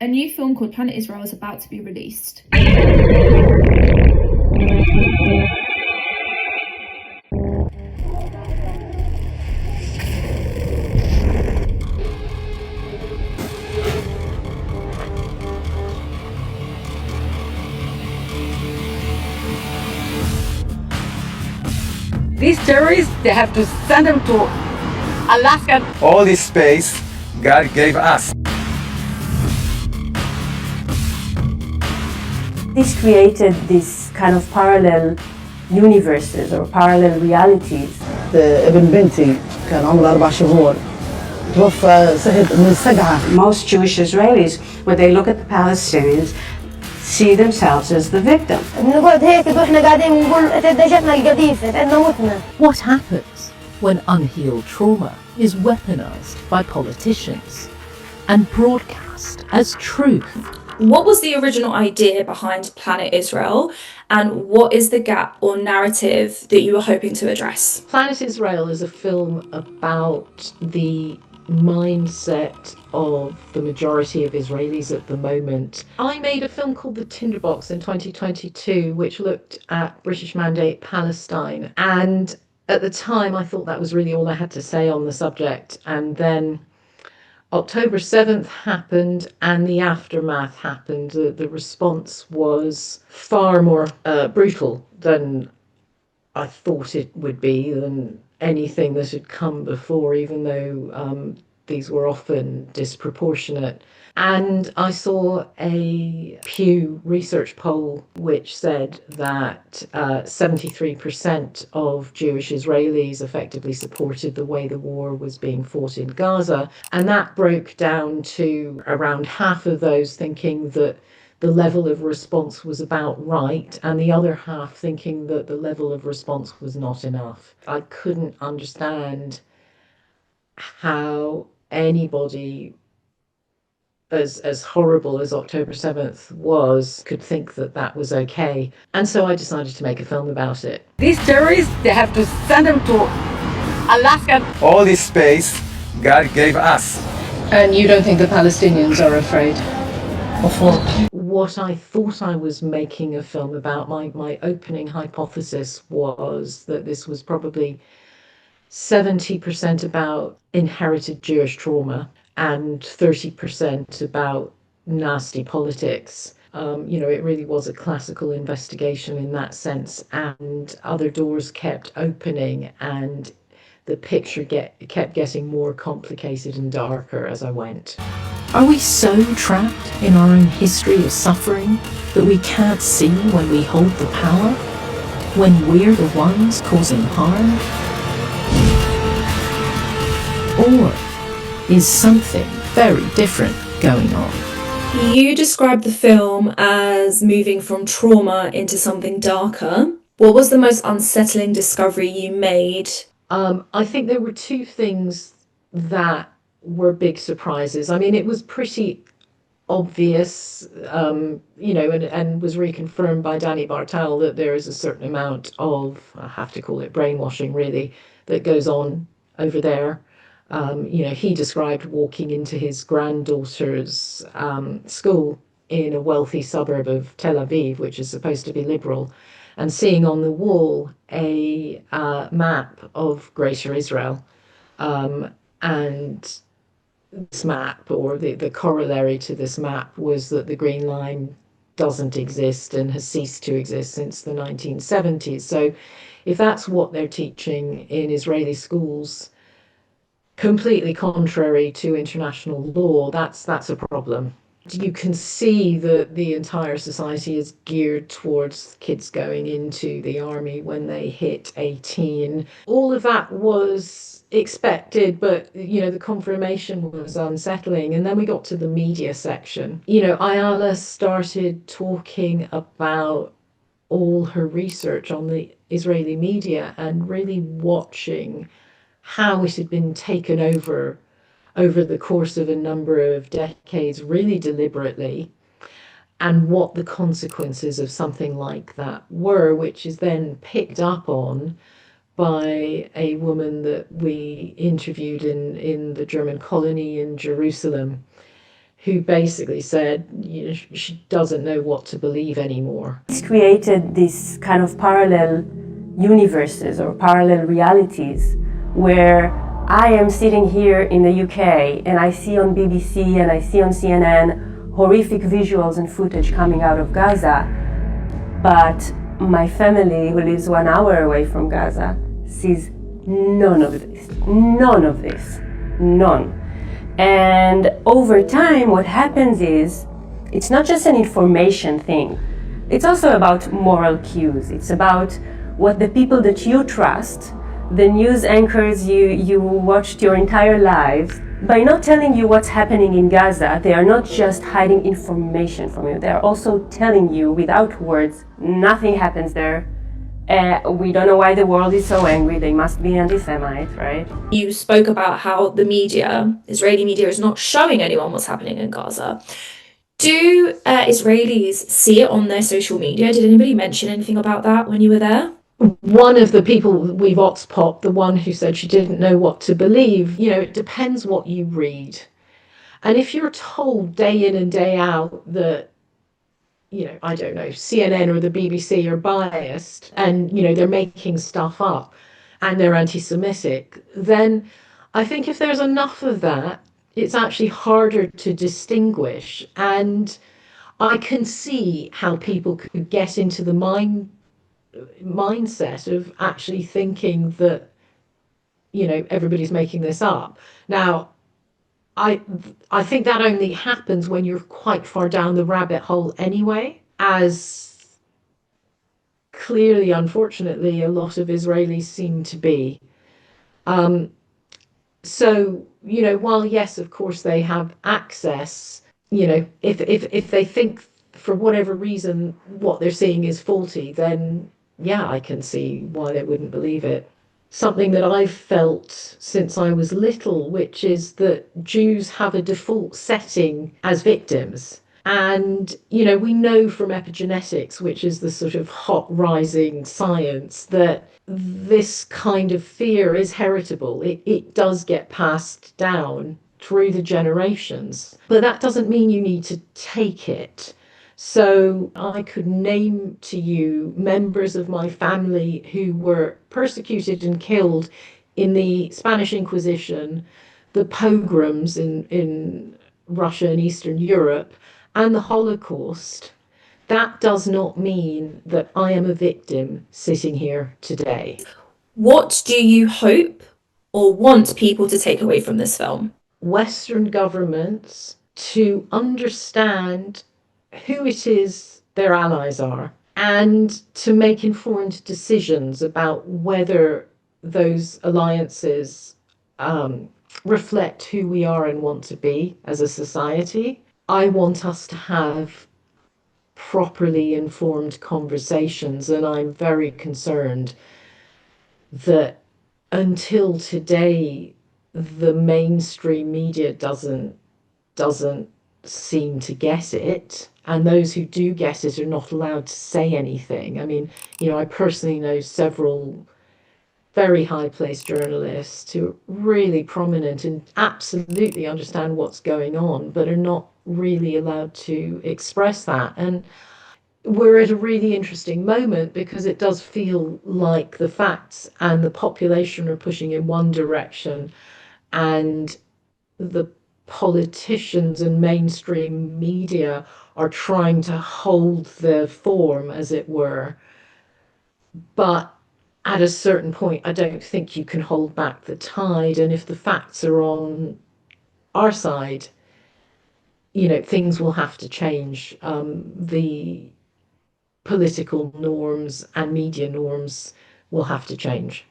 A new film called Planet Israel is about to be released. These terrorists, they have to send them to Alaska. All this space God gave us. This created this kind of parallel universes or parallel realities. ابن بنتي كان عمره 4 شهور توفى سهد من السقعة. Most Jewish Israelis, when they look at the Palestinians, see themselves as the victim. بنقعد هيك واحنا قاعدين ونقول اتدشتنا القذيفة عندنا متنا. What happens when unhealed trauma is weaponized by politicians and broadcast as truth? What was the original idea behind Planet Israel, and what is the gap or narrative that you were hoping to address? Planet Israel is a film about the mindset of the majority of Israelis at the moment. I made a film called The Tinderbox in 2022, which looked at British Mandate Palestine. And at the time, I thought that was really all I had to say on the subject. And then October 7th happened and the aftermath happened. The response was far more brutal than I thought it would be, than anything that had come before, even though these were often disproportionate. And I saw a Pew Research poll which said that 73% of Jewish Israelis effectively supported the way the war was being fought in Gaza. And that broke down to around half of those thinking that the level of response was about right, and the other half thinking that the level of response was not enough. I couldn't understand how anybody as horrible as October 7th was could think that that was okay. And so I decided to make a film about it. These terrorists, they have to send them to Alaska. All this space God gave us. And you don't think the Palestinians are afraid? What I thought I was making a film about, my opening hypothesis was that this was probably 70% about inherited Jewish trauma and 30% about nasty politics. It really was a classical investigation in that sense, and other doors kept opening and the picture kept getting more complicated and darker as I went. Are we so trapped in our own history of suffering that we can't see when we hold the power? When we're the ones causing harm? Or is something very different going on? You described the film as moving from trauma into something darker. What was the most unsettling discovery you made? I think there were two things that were big surprises. I mean, it was pretty obvious, and was reconfirmed by Danny Bartel that there is a certain amount of, I have to call it brainwashing really, that goes on over there. He described walking into his granddaughter's school in a wealthy suburb of Tel Aviv, which is supposed to be liberal, and seeing on the wall a map of Greater Israel. And this map, or the corollary to this map, was that the Green Line doesn't exist and has ceased to exist since the 1970s. So if that's what they're teaching in Israeli schools, completely contrary to international law, that's a problem. You can see that the entire society is geared towards kids going into the army when they hit 18. All of that was expected, but the confirmation was unsettling. And then we got to the media section. Ayala started talking about all her research on the Israeli media and really watching how it had been taken over the course of a number of decades, really deliberately, and what the consequences of something like that were, which is then picked up on by a woman that we interviewed in the German colony in Jerusalem, who basically said, you know, she doesn't know what to believe anymore. It's created this kind of parallel universes or parallel realities where I am sitting here in the UK and I see on BBC and I see on CNN horrific visuals and footage coming out of Gaza, but my family, who lives 1 hour away from Gaza, sees none of this, none. And over time, what happens is, it's not just an information thing. It's also about moral cues. It's about what the people that you trust, the news anchors you watched your entire lives, by not telling you what's happening in Gaza, they are not just hiding information from you. They are also telling you without words, nothing happens there. We don't know why the world is so angry. They must be anti-Semites, right? You spoke about how the media, Israeli media, is not showing anyone what's happening in Gaza. Do Israelis see it on their social media? Did anybody mention anything about that when you were there? One of the people we vox popped, the one who said she didn't know what to believe, you know, it depends what you read. And if you're told day in and day out that, you know, I don't know, CNN or the BBC are biased and, you know, they're making stuff up and they're anti-Semitic, then I think if there's enough of that, it's actually harder to distinguish. And I can see how people could get into the mindset of actually thinking that, you know, everybody's making this up. Now, I think that only happens when you're quite far down the rabbit hole anyway, as clearly, unfortunately, a lot of Israelis seem to be. So, you know, while yes, of course, they have access, you know, if they think for whatever reason what they're seeing is faulty, then yeah, I can see why they wouldn't believe it. Something that I've felt since I was little, which is that Jews have a default setting as victims. And, you know, we know from epigenetics, which is the sort of hot rising science, that this kind of fear is heritable. It does get passed down through the generations. But that doesn't mean you need to take it. So I could name to you members of my family who were persecuted and killed in the Spanish Inquisition, the pogroms in Russia and Eastern Europe, and the Holocaust. That does not mean that I am a victim sitting here today. What do you hope or want people to take away from this film? Western governments to understand who it is their allies are, and to make informed decisions about whether those alliances reflect who we are and want to be as a society. I want us to have properly informed conversations, and I'm very concerned that until today, the mainstream media doesn't seem to get it, and those who do get it are not allowed to say anything. I mean, you know, I personally know several very high-placed journalists who are really prominent and absolutely understand what's going on, but are not really allowed to express that. And we're at a really interesting moment because it does feel like the facts and the population are pushing in one direction, and the politicians and mainstream media are trying to hold the form, as it were. But at a certain point, I don't think you can hold back the tide. And if the facts are on our side, you know, things will have to change. The political norms and media norms will have to change.